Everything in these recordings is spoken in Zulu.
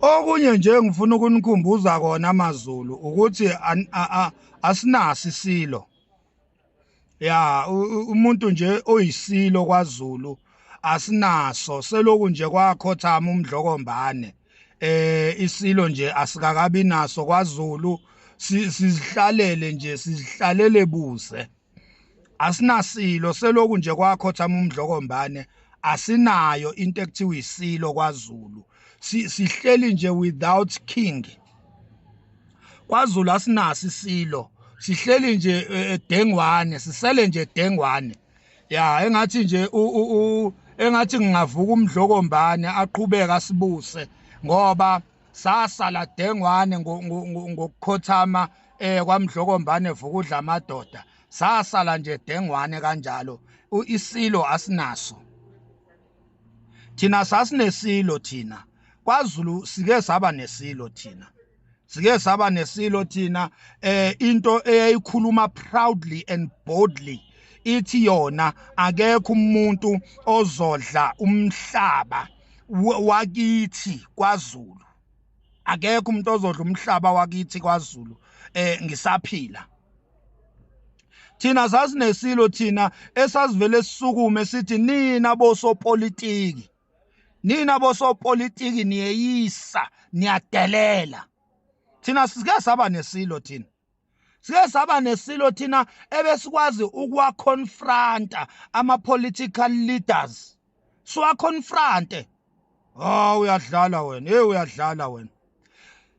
Okunye nje ngifuna ukunikhumbuza kona amaZulu ukuthi asinaso isilo. Ya umuntu nje oyisilo kwaZulu asinaso, seloku nje kwakhothama umdlokombane. Isilo nje asikakabi naso kwaZulu, sizihlalele nje sizihlalele buze. Asinasilo, seloku nje kwakhothama umdlokombane, asinayo into ekuthiwa isilo kwaZulu. Sihleli nje without king. KwaZulu asinaso isilo, sihleli nje dengwane, sisele nje dengwane. Ya engathi nje engathi ngingavuka umdlokombane aqhubeka asibuse ngoba sasala dengwane ngokukhothama kwamdlokombane vuka udla amadoda. Sasala nje dengwane kanjalo. Isilo asinaso. Thina sasinesilo thina. KwaZulu sike saba nesilo thina. Sike saba nesilo thina, into eyayikhuluma proudly and boldly ithi yona akekho umuntu ozodla umhlaba wakithi kwaZulu. Akekho umuntu ozodla umhlaba wakithi kwaZulu ngisaphila. Thina sasinesilo thina esasivele sisukume sithi nina bosopolitiki. Nina bosopolitiki niyeyisa, niyadelela. Thina sike saba nesilo thina. Sike saba nesilo thina ebesikwazi ukuwa-confronta ama-political leaders. Siwa-confronte. Oh uyadlala wena, uyadlala wena.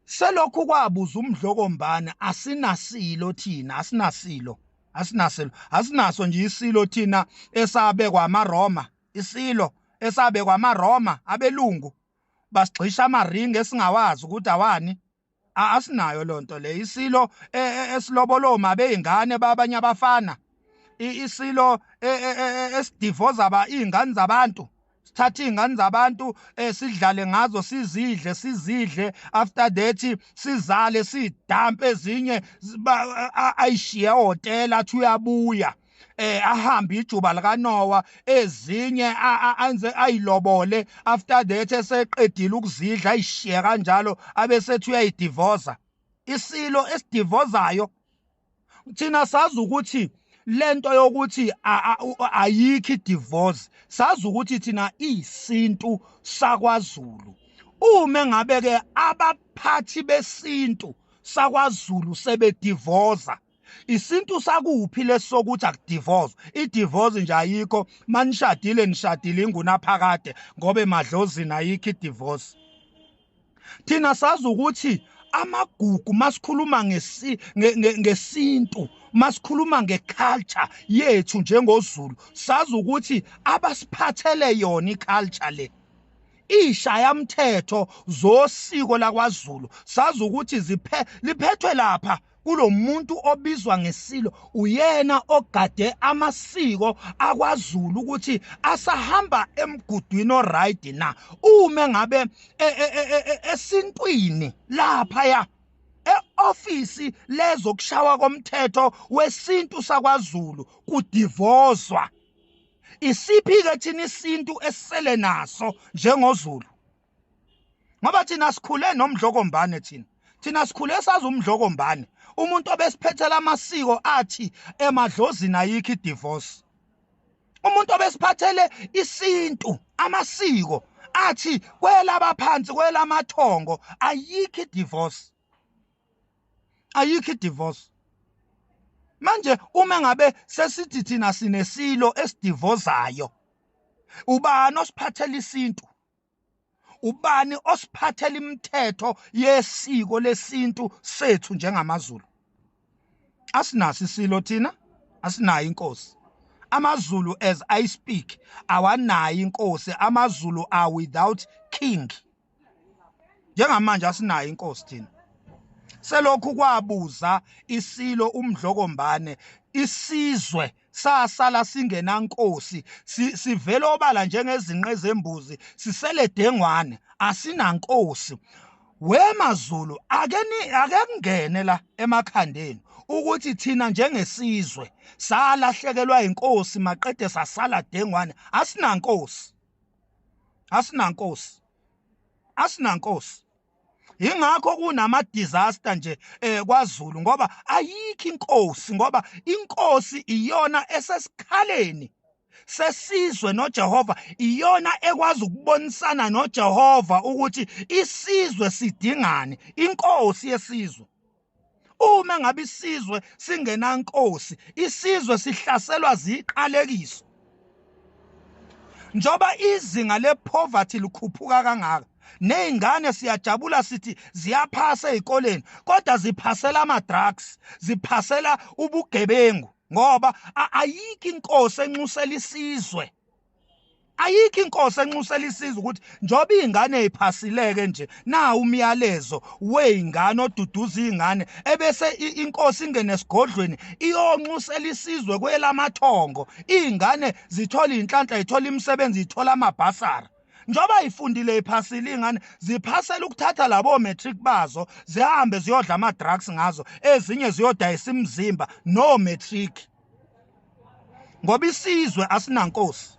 Selokhu kwabuza umdlokombane asinasilo thina, asinasilo. Asinaso nje isilo thina esabekwa amaRoma, isilo esabekwa amaRoma abelungu basigxisha amaringi esingawazi ukuthi awani. Asinayo lonto le. Isilo esilobolo beyingane babanye abafana. Isilo esidivoza izingane zabantu. Sithatha izingane zabantu sidlale ngazo, sizidle after that sizale sidampe ezinye ayishiye ehotela athi uyabuya. Ahambe ijuba likaNoah, ezinye anze ayilobole after that eseqedile ukuzidla ayishiye kanjalo abesethi uyayidivoza. Isilo esidivozayo. Thina sazi ukuthi lento yokuthi ayikho idivorce, sazi ukuthi thina isintu sakwaZulu. Uma ngabe ke abaphathi besintu sakwaZulu sebedivoza, isintu sakuphi lesokuthi akudivorce? Idivorce nje ayikho, manishadile nishadile ingunaphakade ngoba emadlozini ayikho idivorce. Thina sazi ukuthi amagugu masikhuluma ngesintu, masikhuluma ngeculture yethu njengoZulu, sazi ukuthi abasiphathele yona iculture le, ishayamthetho zosiko lakwaZulu, sazi ukuthi liphethwe lapha kulo muntu obizwa ngesilo. Uyena ogade amasiko akwaZulu ukuthi asahamba emgudwini oright na. Uma ngabe esintwini lapha ya e-ofisi lezokushawa komthetho wesintu sakwaZulu kudivozwa, isiphi-ke thina isintu esisele naso njengoZulu? Ngoba thina sikhule nomdlokombane, thina sikhule sazi umdlokombane. Umuntu obesiphethela amasiko athi emadlozini ayikho idivorce. Umuntu obesiphathele isintu amasiko athi kwelabaphansi kwelamathongo ayikho idivorce. Ayikho idivorce. Manje uma ngabe sesithi thina sinesilo esidivozayo, ubani osiphathela isintu? Ubani osiphathela imithetho yesiko lesintu sethu njengamaZulu? Asinaso isilo thina, asinayo inkosi. AmaZulu as I speak awanayo inkosi. AmaZulu are without king. Njengamanje asinayo inkosi thina. Selokhu kwabuza isilo umdlokombane, isizwe sasala singenankosi, sivele obala njengezinqe zembuzi, sisele dengwane, asinankosi. WeMaZulu ake kungene la emakhandeni ukuthi thina njengesizwe salahlekelwa inkosi maqede sasala dengwane. Asinankosi. Asinankosi. ingakho kunama disaster nje kwaZulu ngoba ayikho inkosi, ngoba inkosi iyona esesikhaleni sesizwe noJehova, iyona ekwazi ukubonisana noJehova ukuthi isizwe sidingani, inkosi yesizwe. Uma ngabe isizwe singenankosi, isizwe sihlaselwa ziqalekiso. Njoba izinga lepoverty likhuphuka kangaka, nezingane siyajabula sithi ziyaphasa ezikoleni, kodwa ziphasela ama-drugs, ziphasela ubugebengu, ngoba ayikho inkosi enxusela isizwe. Ayikho inkosi enxusela isizwe ukuthi njoba izingane eziphasileke nje, na umyalezo weingane oduduza izingane, ebese inkosi ingene esigodlweni iyonxusela isizwe kwelamathongo, izingane zithola inhlanhla, zithola imisebenzi, zithola amabhasara. Njoba ifundile iphasile izingane, ziphasela ukuthatha labo matric bazo zihambe ziyodla ama drugs ngazo, ezinye ziyodayisa imizimba no matric. Ngoba isizwe asinankosi.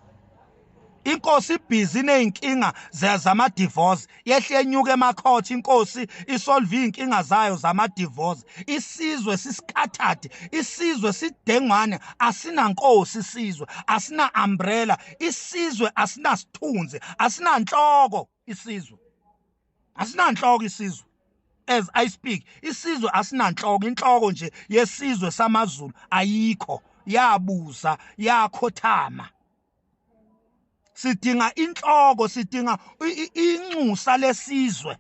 Inkosi ibhizi neyinkinga zama divorce, yehle enyuke emacourt, inkosi isolve inkinga zayo zama divorce. Isizwe sisikhathadi, isizwe sidengwane, asinankosi isizwe, asina umbrella, isizwe asina sithunzi, asina nhloko isizwe. Asina nhloko isizwe. As I speak, isizwe asina nhloko, inhloko nje yesizwe samaZulu ayikho, yabuza, yakhothama. Sidinga inhloko, sidinga inxusa lesizwe.